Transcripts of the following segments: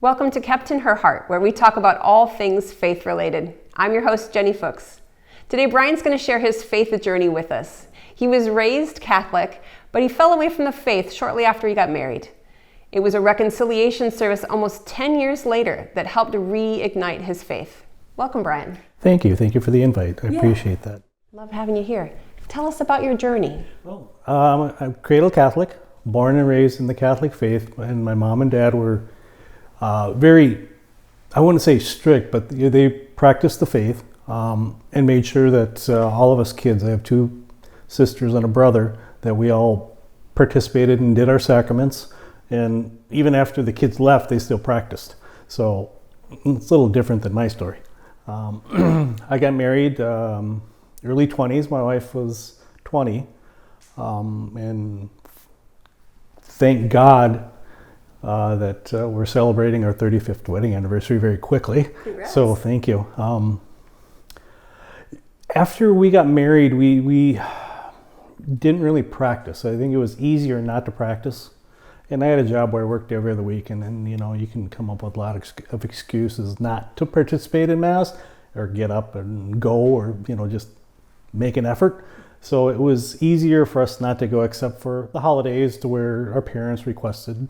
Welcome to Kept in Her Heart, where we talk about all things faith-related. I'm your host, Jenny Fuchs. Today, Bryan's going to share his faith journey with us. He was raised Catholic, but he fell away from the faith shortly after he got married. It was a reconciliation service almost 10 years later that helped reignite his faith. Welcome, Bryan. Thank you. Thank you for the invite. I appreciate that. Love having you here. Tell us about your journey. Well, I'm Cradle Catholic, born and raised in the Catholic faith, and my mom and dad were very, I wouldn't say strict, but they practiced the faith and made sure that all of us kids, I have two sisters and a brother, that we all participated and did our sacraments. And even after the kids left, they still practiced. So it's a little different than my story. I got married early 20s. My wife was 20. And thank God that we're celebrating our 35th wedding anniversary very quickly. Congrats. So thank you. After we got married, we didn't really practice. I think it was easier not to practice. And I had a job where I worked every other week, and then, you can come up with a lot of excuses not to participate in Mass or get up and go or, just make an effort. So it was easier for us not to go except for the holidays to where our parents requested,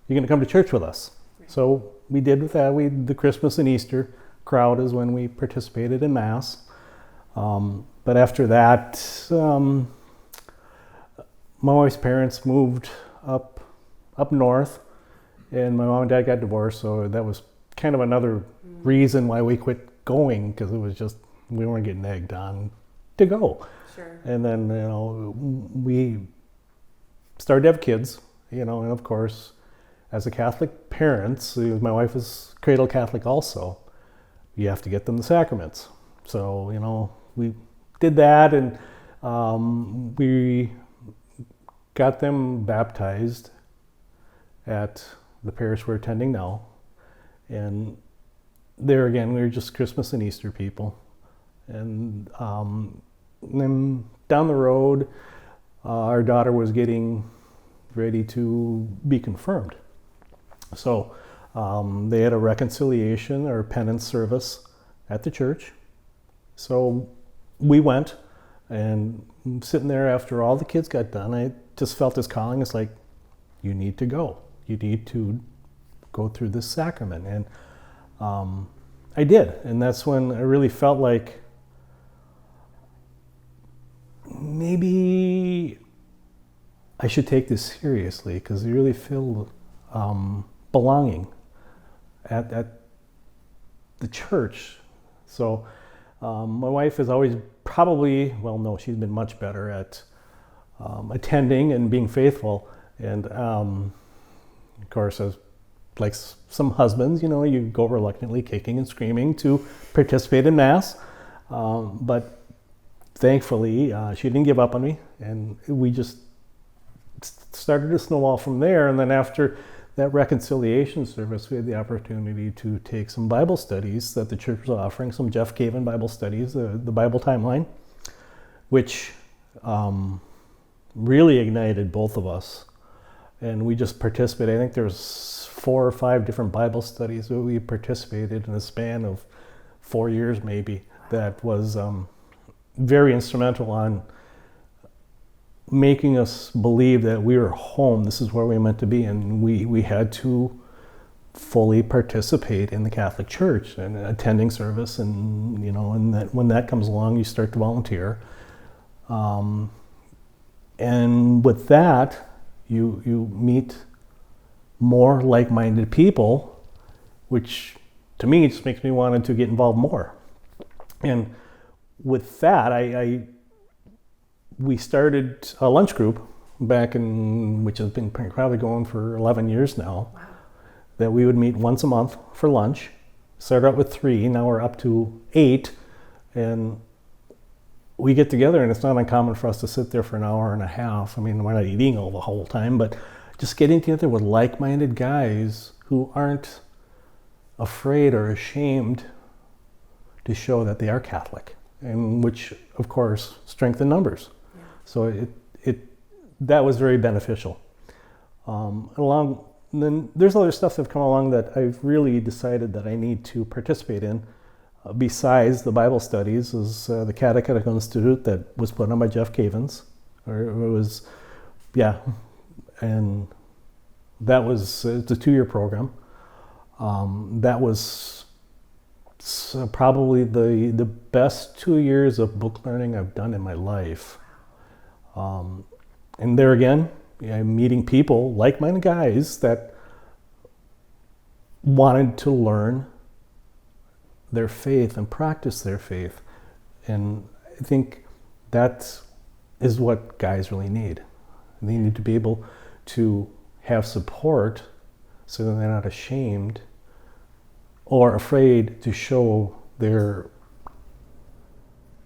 you're going to come to church with us. So we did with that. The Christmas and Easter crowd is when we participated in Mass. But after that, my wife's parents moved up north, and my mom and dad got divorced, so that was kind of another reason why we quit going, because it was just, we weren't getting egged on to go. Sure. And then, we started to have kids, and of course, as a Catholic parents, my wife is Cradle Catholic also, you have to get them the sacraments. So, we did that, and we got them baptized at the parish we're attending now. And there again, we were just Christmas and Easter people. And then down the road, our daughter was getting ready to be confirmed. So they had a reconciliation or penance service at the church. So we went, and sitting there after all the kids got done, I just felt this calling. It's like, you need to go. You need to go through this sacrament. And I did. And that's when I really felt like maybe I should take this seriously, because I really feel belonging at the church. So my wife is always she's been much better at attending and being faithful. And of course, as like some husbands, you go reluctantly kicking and screaming to participate in Mass. But thankfully, she didn't give up on me, and we just started to snowball from there. And then after that reconciliation service, we had the opportunity to take some Bible studies that the church was offering, some Jeff Caven Bible studies, the Bible timeline, which really ignited both of us. And we just participated. I think there's 4 or 5 different Bible studies that we participated in a span of 4 years maybe. That was very instrumental on making us believe that we were home. This is where we were meant to be, and we had to fully participate in the Catholic Church and attending service, and and that when that comes along, you start to volunteer. And with that, you meet more like-minded people, which to me just makes me want to get involved more. And with that, we started a lunch group back which has been probably going for 11 years now. Wow. That we would meet once a month for lunch. Started out with 3, now we're up to 8, and we get together, and it's not uncommon for us to sit there for an hour and a half. I mean, we're not eating all the whole time, but just getting together with like-minded guys who aren't afraid or ashamed to show that they are Catholic, and which, of course, strengthen numbers. Yeah. So that was very beneficial. Along And then there's other stuff that have come along that I've really decided that I need to participate in. Besides the Bible studies, is the Cradle Catholics Institute that was put on by Jeff Cavins. And that was it's a 2-year program. That was probably the best 2 years of book learning I've done in my life. And there again, I'm meeting people, like-minded guys, that wanted to learn their faith and practice their faith. And I think that is what guys really need. They need to be able to have support so that they're not ashamed or afraid to show their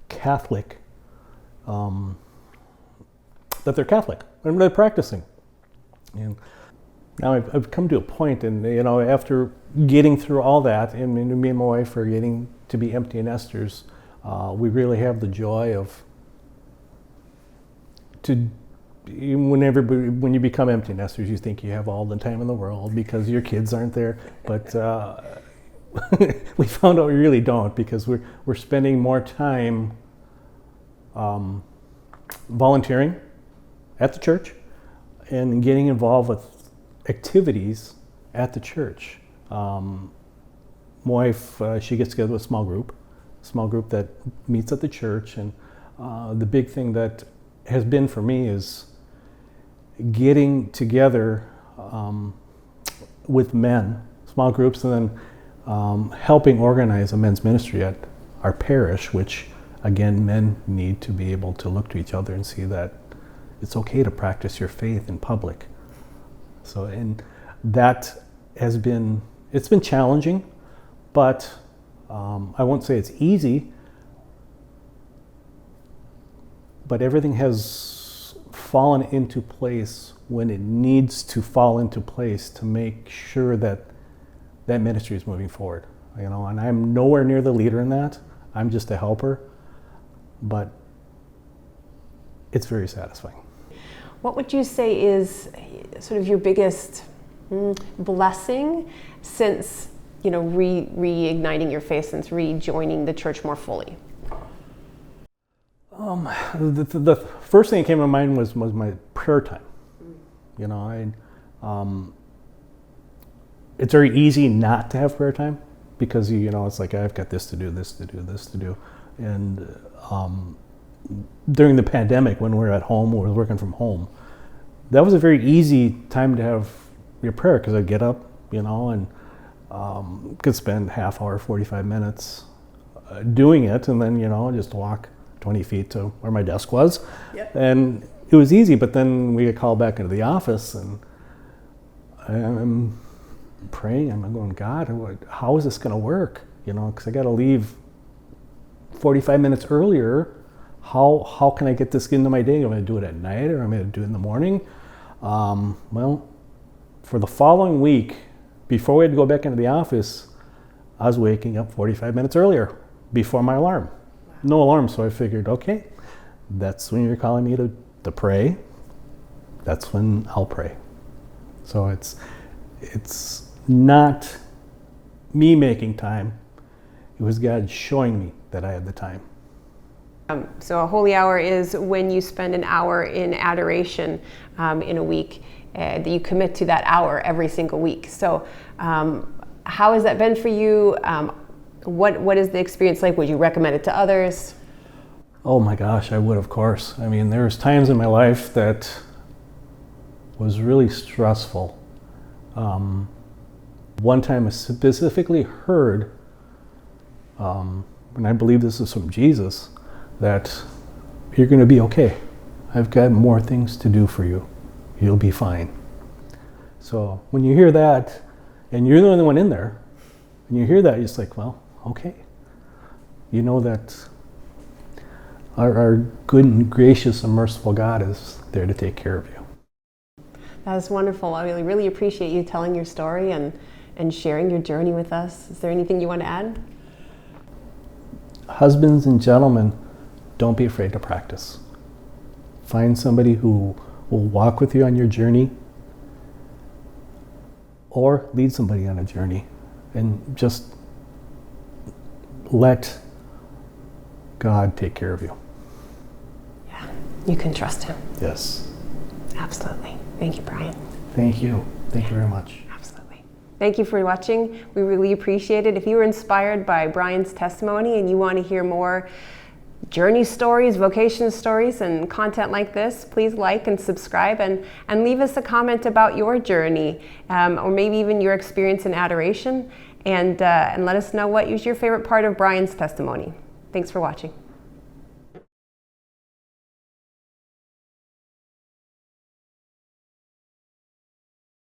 Catholic, that they're Catholic and they're practicing. And now I've come to a point, and after getting through all that, and me and my wife are getting to be empty nesters, we really have the joy of when you become empty nesters, you think you have all the time in the world because your kids aren't there, but we found out we really don't, because we're spending more time volunteering at the church and getting involved with activities at the church. My wife, she gets together with a small group that meets at the church, and the big thing that has been for me is getting together with men, small groups, and then helping organize a men's ministry at our parish, which again, men need to be able to look to each other and see that it's okay to practice your faith in public. So, and that has been, it's been challenging, but I won't say it's easy, but everything has fallen into place when it needs to fall into place to make sure that that ministry is moving forward. And I'm nowhere near the leader in that. I'm just a helper, but it's very satisfying. What would you say is sort of your biggest blessing since, reigniting your faith, since rejoining the church more fully? The first thing that came to mind was my prayer time. It's very easy not to have prayer time because it's like I've got this to do, this to do, this to do, and during the pandemic when we were at home, we were working from home, that was a very easy time to have your prayer, because I'd get up, and could spend half hour, 45 minutes doing it, and then just walk 20 feet to where my desk was. Yep. And it was easy. But then we get called back into the office, and I'm praying. I'm going, God, how is this going to work? Because I got to leave 45 minutes earlier. How can I get this into my day? Am I going to do it at night, or am I going to do it in the morning? Well, for the following week, before we had to go back into the office, I was waking up 45 minutes earlier before my alarm. Wow. No alarm, so I figured, okay, that's when you're calling me to pray. That's when I'll pray. So it's not me making time. It was God showing me that I had the time. So a holy hour is when you spend an hour in adoration in a week, that you commit to that hour every single week. So how has that been for you? What is the experience like? Would you recommend it to others? Oh my gosh, I would, of course. I mean, there's times in my life that was really stressful. One time I specifically heard, and I believe this is from Jesus, that you're going to be okay. I've got more things to do for you. You'll be fine. So when you hear that, and you're the only one in there, and you hear that, you're just like, well, okay. You know that our good and gracious and merciful God is there to take care of you. That's wonderful. I really appreciate you telling your story and sharing your journey with us. Is there anything you want to add? Husbands and gentlemen, don't be afraid to practice. Find somebody who will walk with you on your journey. or lead somebody on a journey, and just let God take care of you. Yeah, you can trust him. Yes. Absolutely. Thank you, Bryan. Thank you. Thank you very much. Absolutely. Thank you for watching. We really appreciate it. If you were inspired by Bryan's testimony and you want to hear more journey stories, vocation stories, and content like this, please like and subscribe, and leave us a comment about your journey, or maybe even your experience in adoration, and let us know what was your favorite part of Bryan's testimony. Thanks for watching.